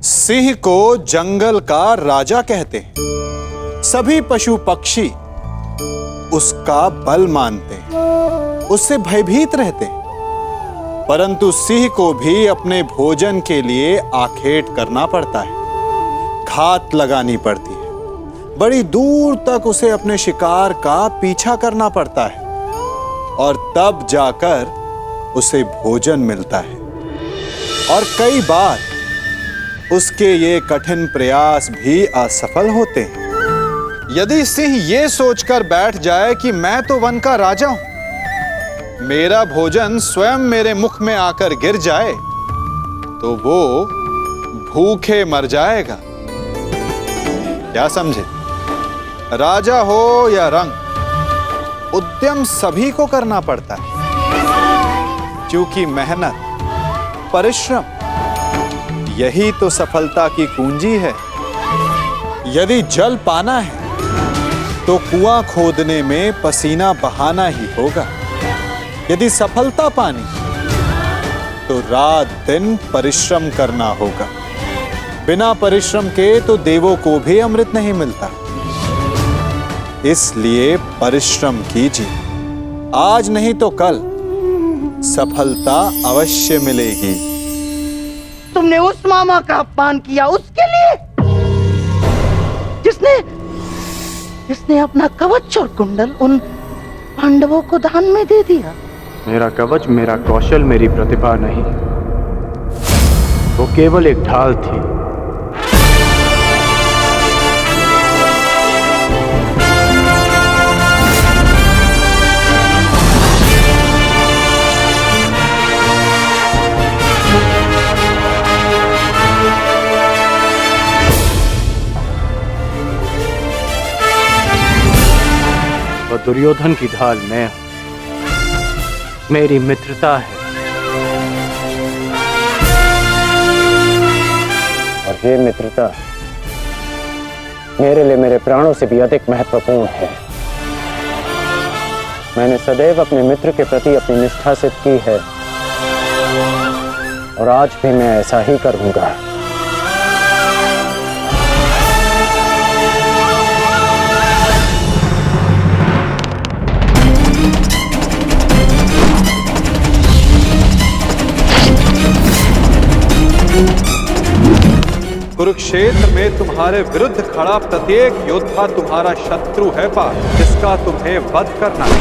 सिंह को जंगल का राजा कहते हैं। सभी पशु पक्षी उसका बल मानते हैं, उससे भयभीत रहते हैं। परंतु सिंह को भी अपने भोजन के लिए आखेट करना पड़ता है, घात लगानी पड़ती है, बड़ी दूर तक उसे अपने शिकार का पीछा करना पड़ता है और तब जाकर उसे भोजन मिलता है। और कई बार उसके ये कठिन प्रयास भी असफल होते हैं। यदि सिंह ये सोचकर बैठ जाए कि मैं तो वन का राजा हूं, मेरा भोजन स्वयं मेरे मुख में आकर गिर जाए, तो वो भूखे मर जाएगा। क्या समझे? राजा हो या रंक, उद्यम सभी को करना पड़ता है, क्योंकि मेहनत, परिश्रम यही तो सफलता की कुंजी है। यदि जल पाना है तो कुआं खोदने में पसीना बहाना ही होगा। यदि सफलता पानी तो रात दिन परिश्रम करना होगा। बिना परिश्रम के तो देवों को भी अमृत नहीं मिलता। इसलिए परिश्रम कीजिए, आज नहीं तो कल सफलता अवश्य मिलेगी। तुमने उस मामा का अपमान किया उसके लिए, जिसने अपना कवच और कुंडल उन पांडवों को दान में दे दिया। मेरा कवच, मेरा कौशल, मेरी प्रतिभा नहीं, वो केवल एक ढाल थी। वो दुर्योधन की ढाल मैं हूं, मेरी मित्रता है। और ये मित्रता मेरे लिए मेरे प्राणों से भी अधिक महत्वपूर्ण है। मैंने सदैव अपने मित्र के प्रति अपनी निष्ठा सिद्ध की है और आज भी मैं ऐसा ही करूंगा। कुरुक्षेत्र में तुम्हारे विरुद्ध खड़ा प्रत्येक योद्धा तुम्हारा शत्रु है पार्थ, जिसका तुम्हें वध करना है।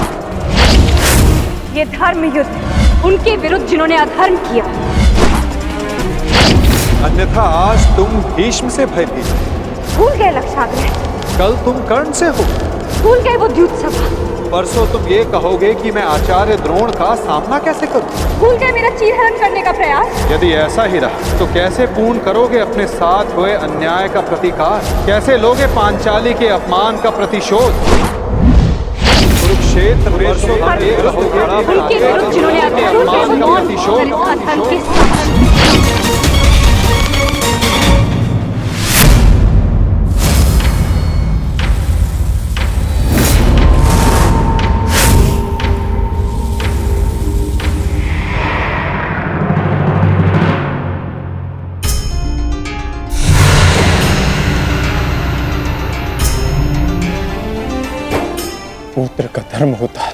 ये धर्म युद्ध उनके विरुद्ध जिन्होंने अधर्म किया। अन्यथा आज तुम भीष्म से भयभीत, भूल गए लक्षाग्रह, कल तुम कर्ण से हो, भूल गए वो द्युत्सभा, परसों तुम ये कहोगे कि मैं आचार्य द्रोण का सामना कैसे करूं, भूल गए मेरा चीरहरण करने का प्रयास। यदि ऐसा ही रहा तो कैसे पूर्ण करोगे अपने साथ हुए अन्याय का प्रतिकार? कैसे लोगे पांचाली के अपमान का प्रतिशोध? कुरुक्षेत्र में उनके विरुद्ध जिन्होंने अधर्म का प्रतिशोध। पुत्र का धर्म होता है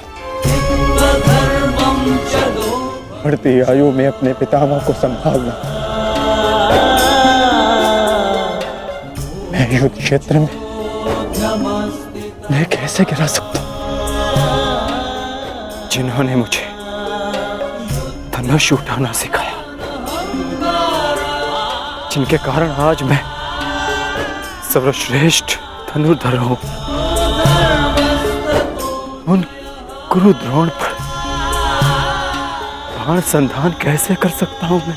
बढ़ती आयु में अपने पितामह को संभालना। मैं युद्ध क्षेत्र में मैं कैसे गिरा सकता हूं? जिन्होंने मुझे धनुष उठाना सिखाया, जिनके कारण आज मैं सर्वश्रेष्ठ धनुर्धर हूं, उन गुरु द्रोण पर बाण संधान कैसे कर सकता हूं मैं?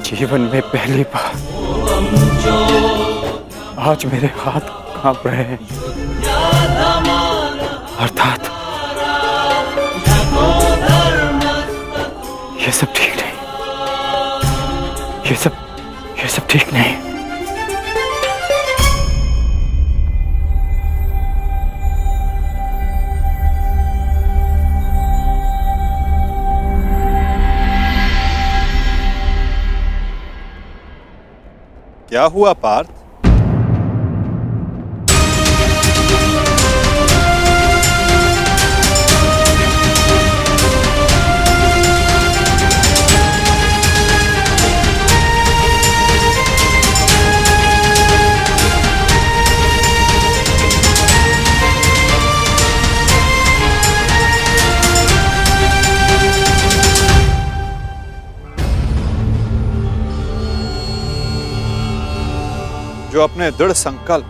जीवन में पहली बार आज मेरे हाथ कांप रहे हैं, अर्थात ये सब ठीक नहीं, ये सब ठीक नहीं। क्या हुआ पार्थ? जो अपने दृढ़ संकल्प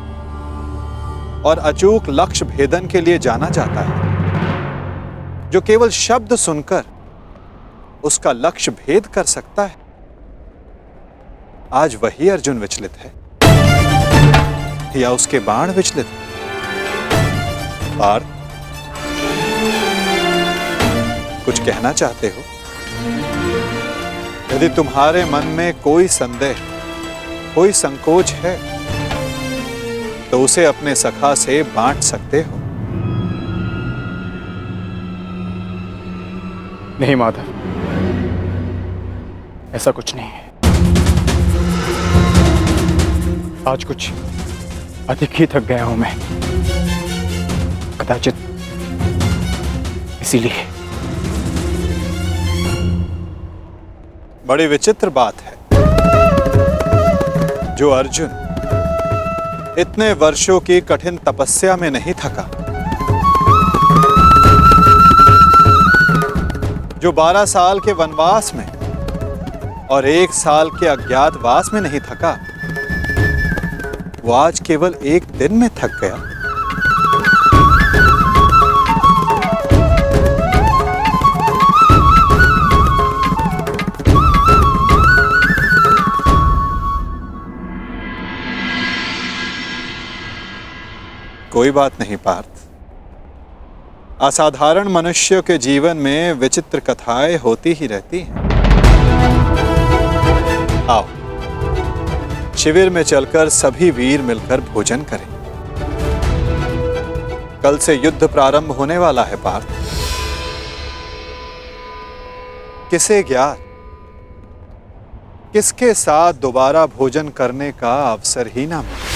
और अचूक लक्ष्य भेदन के लिए जाना जाता है, जो केवल शब्द सुनकर उसका लक्ष्य भेद कर सकता है, आज वही अर्जुन विचलित है या उसके बाण विचलित है? पार्थ, कुछ कहना चाहते हो? यदि तुम्हारे मन में कोई संदेह, कोई संकोच है, तो उसे अपने सखा से बांट सकते हो। नहीं माधव, ऐसा कुछ नहीं है। आज कुछ अधिक ही थक गया हूं मैं, कदाचित इसीलिए। बड़ी विचित्र बात है, जो अर्जुन इतने वर्षों की कठिन तपस्या में नहीं थका, जो 12 साल के वनवास में और 1 साल के अज्ञातवास में नहीं थका, वो आज केवल एक दिन में थक गया। कोई बात नहीं पार्थ, असाधारण मनुष्यों के जीवन में विचित्र कथाएं होती ही रहती हैं। आओ, शिविर में चलकर सभी वीर मिलकर भोजन करें। कल से युद्ध प्रारंभ होने वाला है पार्थ। किसे ज्ञात किसके साथ दोबारा भोजन करने का अवसर ही ना मिले।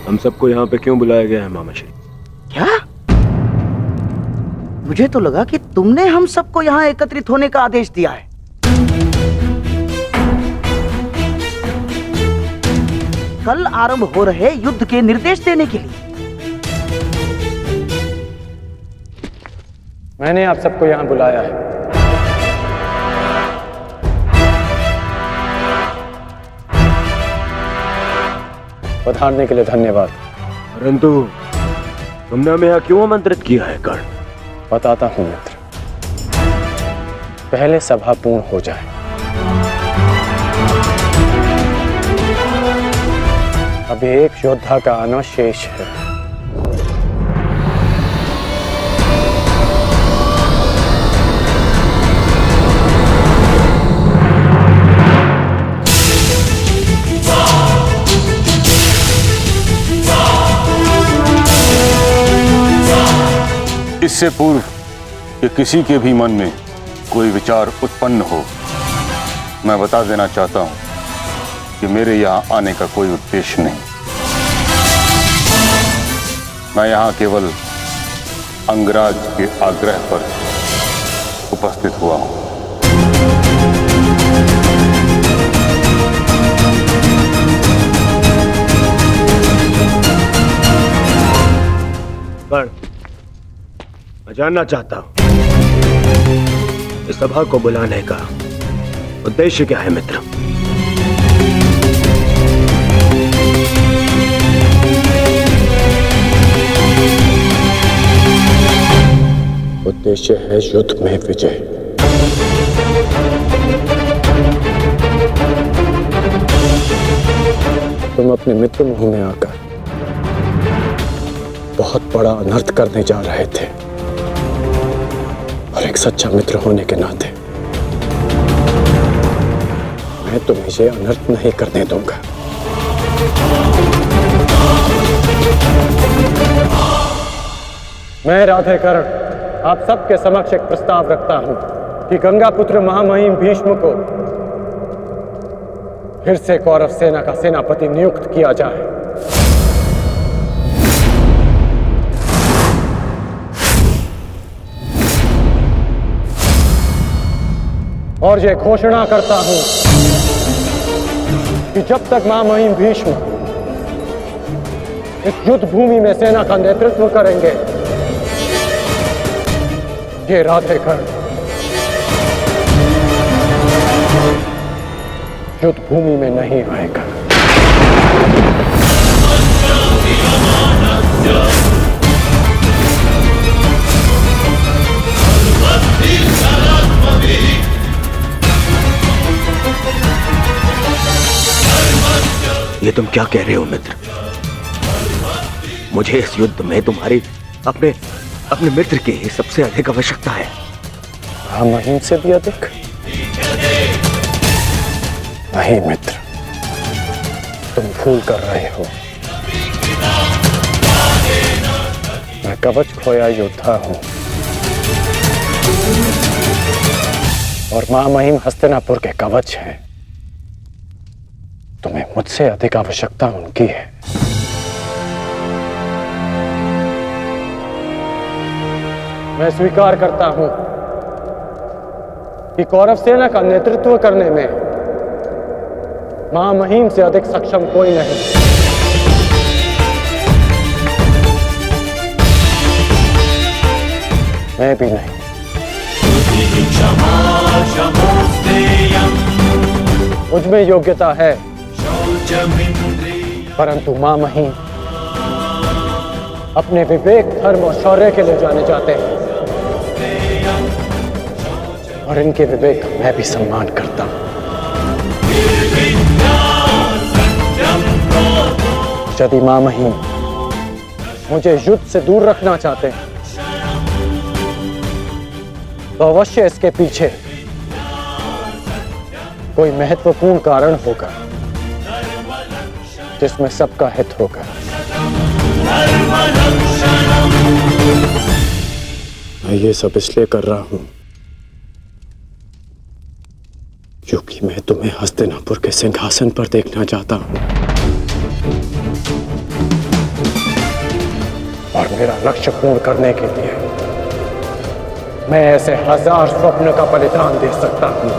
हम सबको यहाँ पे क्यों बुलाया गया है मामाश्री? क्या? मुझे तो लगा कि तुमने हम सबको यहाँ एकत्रित होने का आदेश दिया है। कल आरंभ हो रहे युद्ध के निर्देश देने के लिए। मैंने आप सबको यहाँ बुलाया है। पधारने के लिए धन्यवाद। परंतु तुमने हमें यहाँ क्यों आमंत्रित किया है कर्ण? बताता हूं मित्र, पहले सभा पूर्ण हो जाए। अभी एक योद्धा का आना शेष है। इससे पूर्व कि किसी के भी मन में कोई विचार उत्पन्न हो, मैं बता देना चाहता हूं कि मेरे यहाँ आने का कोई उद्देश्य नहीं। मैं यहाँ केवल अंगराज के आग्रह पर उपस्थित हुआ हूं। कर्ण, मैं जानना चाहता हूं इस सभा को बुलाने का उद्देश्य क्या है मित्र? उद्देश्य है युद्ध में विजय। तुम अपने मित्र मुंह में आकर बहुत बड़ा अनर्थ करने जा रहे थे, और एक सच्चा मित्र होने के नाते मैं तुम्हें ये अनर्थ नहीं करने दूंगा। मैं राधेकर्ण आप सबके समक्ष एक प्रस्ताव रखता हूं कि गंगा पुत्र महामहिम भीष्म को फिर से कौरव सेना का सेनापति नियुक्त किया जाए। और ये घोषणा करता हूं कि जब तक महामहिम भीष्म इस युद्ध भूमि में सेना का नेतृत्व करेंगे, ये राधेकर्ण युद्ध भूमि में नहीं आएगा। ये तुम क्या कह रहे हो मित्र? मुझे इस युद्ध में तुम्हारी अपने मित्र की ही सबसे अधिक आवश्यकता है। महामहिम से भी अधिक? नहीं मित्र, तुम भूल कर रहे हो। मैं कवच खोया योद्धा हूं, और महामहिम हस्तिनापुर के कवच हैं। तुम्हें मुझसे अधिक आवश्यकता उनकी है। मैं स्वीकार करता हूं कि कौरव सेना का नेतृत्व करने में महामहिम से अधिक सक्षम कोई नहीं। मैं भी नहीं। मुझ में योग्यता है, परंतु महामहिम अपने विवेक, धर्म और शौर्य के लिए जाने जाते हैं, और इनके विवेक का मैं भी सम्मान करता हूं। यदि महामहिम मुझे युद्ध से दूर रखना चाहते हैं, तो अवश्य इसके पीछे कोई महत्वपूर्ण कारण होगा जिसमें सबका हित होगा। मैं ये सब इसलिए कर रहा हूं क्योंकि मैं तुम्हें हस्तिनापुर के सिंहासन पर देखना चाहता हूं, और मेरा लक्ष्य पूर्ण करने के लिए मैं ऐसे 1000 स्वप्न का बलिदान दे सकता हूं।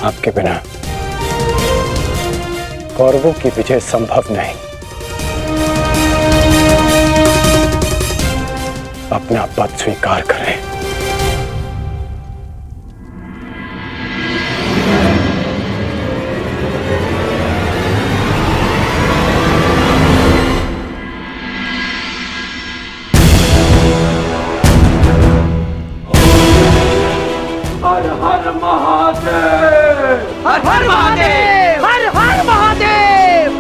आपके बिना कौरवों की विजय संभव नहीं। अपना पद स्वीकार करें। हर हर महादेव! हर हर महादेव! हर हर महादेव!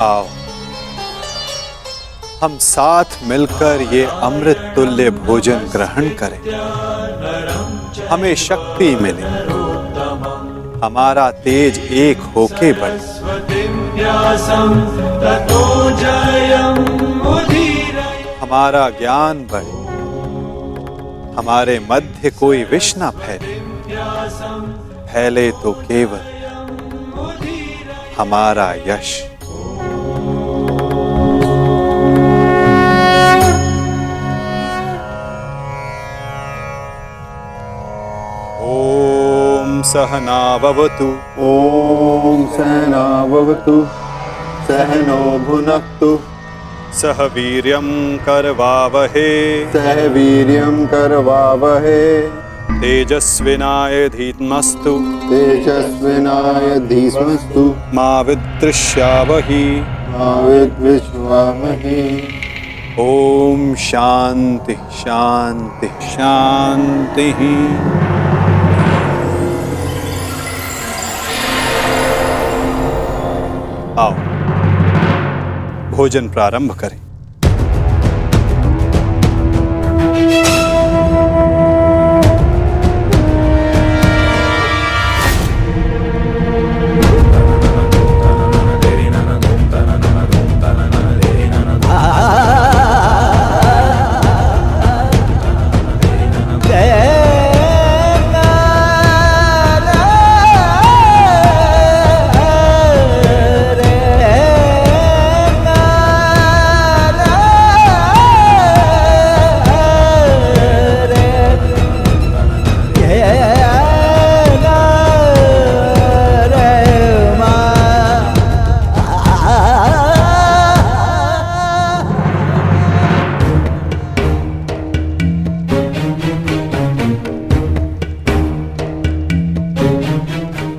आओ, हम साथ मिलकर ये अमृत तुल्य भोजन ग्रहण करें। हमें शक्ति मिले, हमारा तेज एक होके बढ़े, हमारा ज्ञान बढ़े, हमारे मध्य कोई विष न फैले, फैले तो केवल हमारा यश। सहनाववतु ॐ सहनाववतु सहनो भुनक्तु सह वीर्यं करवावहे सह वीर्यं करवावहे तेजस्विनाय धीमस्तु तेजस्विनाय धीमस्तु मा विद्विषावहि मा विद्विषावहे। ओम शांति शांति शांति। आओ भोजन प्रारंभ करें।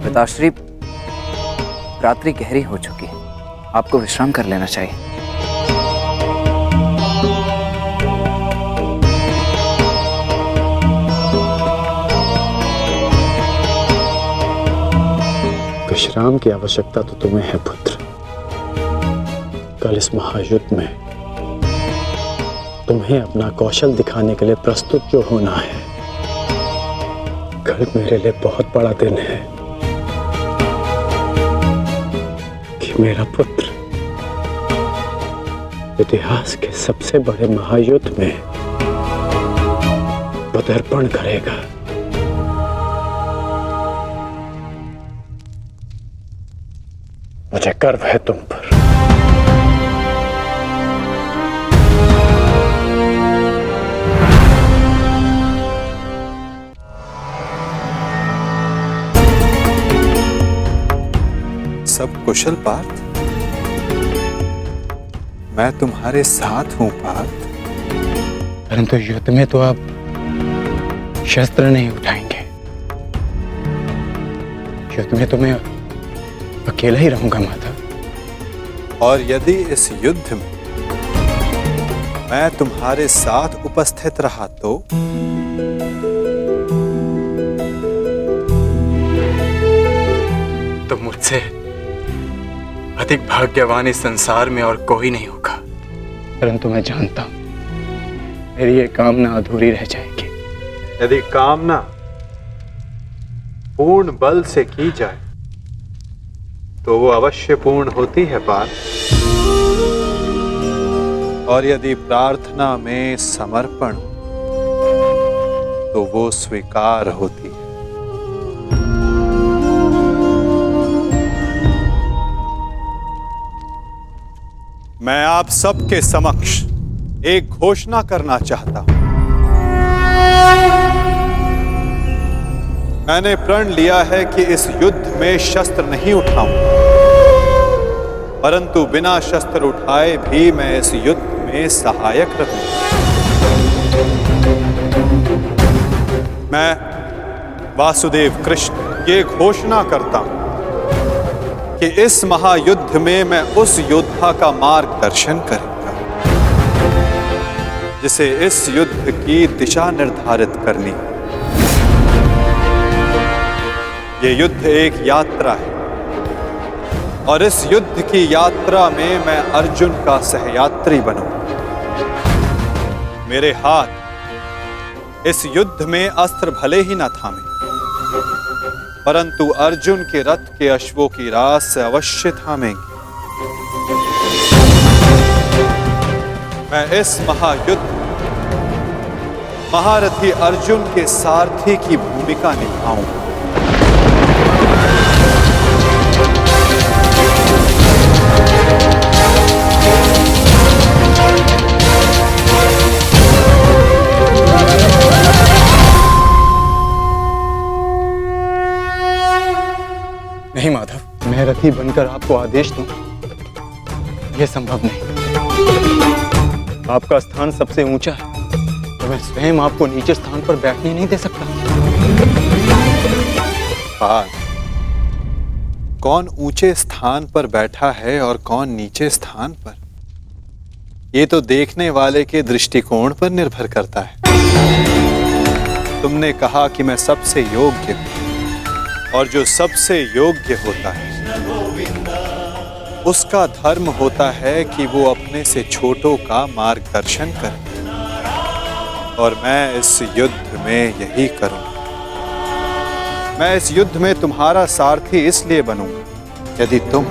पिताश्री, रात्रि गहरी हो चुकी है, आपको विश्राम कर लेना चाहिए। विश्राम की आवश्यकता तो तुम्हें है पुत्र। कल इस महायुद्ध में तुम्हें अपना कौशल दिखाने के लिए प्रस्तुत जो होना है। कल मेरे लिए बहुत बड़ा दिन है कि मेरा पुत्र इतिहास के सबसे बड़े महायुद्ध में पदार्पण करेगा। मुझे गर्व है तुम पर। सब कुशल पार्थ? मैं तुम्हारे साथ हूं पार्थ। परंतु युद्ध में तो आप शस्त्र नहीं उठाएंगे। युद्ध में तो मैं अकेला ही रहूंगा माता। और यदि इस युद्ध में मैं तुम्हारे साथ उपस्थित रहा तो मुझसे अधिक भाग्यवान इस संसार में और कोई नहीं होगा। परंतु मैं जानता हूं मेरी ये कामना अधूरी रह जाएगी। यदि कामना पूर्ण बल से की जाए तो वो अवश्य पूर्ण होती है पार्थ। और यदि प्रार्थना में समर्पण तो वो स्वीकार होती है। मैं आप सबके समक्ष एक घोषणा करना चाहता हूं। मैंने प्रण लिया है कि इस युद्ध में शस्त्र नहीं उठाऊंगा, परंतु बिना शस्त्र उठाए भी मैं इस युद्ध में सहायक रहूंगा। मैं वासुदेव कृष्ण ये घोषणा करता हूं कि इस महायुद्ध में मैं उस योद्धा का मार्गदर्शन करूंगा जिसे इस युद्ध की दिशा निर्धारित करनी है। ये युद्ध एक यात्रा है और इस युद्ध की यात्रा में मैं अर्जुन का सहयात्री बनूंगा। मेरे हाथ इस युद्ध में अस्त्र भले ही न थामे, परंतु अर्जुन के रथ के अश्वों की रास से अवश्य थामेंगे। मैं इस महायुद्ध महारथी अर्जुन के सारथी की भूमिका निभाऊंगा। सारथी बनकर आपको आदेश दूं, यह संभव नहीं। आपका स्थान सबसे ऊंचा है, तो मैं स्वयं आपको नीचे स्थान पर बैठने नहीं दे सकता। पाल, कौन ऊंचे स्थान पर बैठा है और कौन नीचे स्थान पर, ये तो देखने वाले के दृष्टिकोण पर निर्भर करता है। तुमने कहा कि मैं सबसे योग्य हूं, और जो सबसे योग्य होता है उसका धर्म होता है कि वो अपने से छोटों का मार्गदर्शन करे, और मैं इस युद्ध में यही करूंगा। मैं इस युद्ध में तुम्हारा सारथी इसलिए बनूंगा, यदि तुम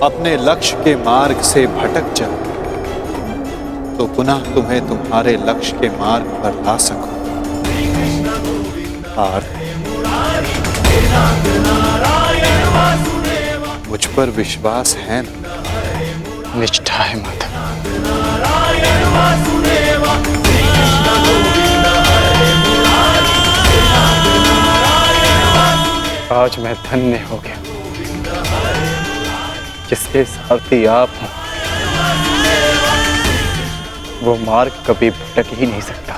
अपने लक्ष्य के मार्ग से भटक जाओ तो पुनः तुम्हें तुम्हारे लक्ष्य के मार्ग पर ला सकूं। पार्थ, मुझ पर विश्वास है ना? निष्ठा है माता। आज मैं धन्य हो गया, जिसके सारथी आप हैं, वो मार्ग कभी भटक ही नहीं सकता।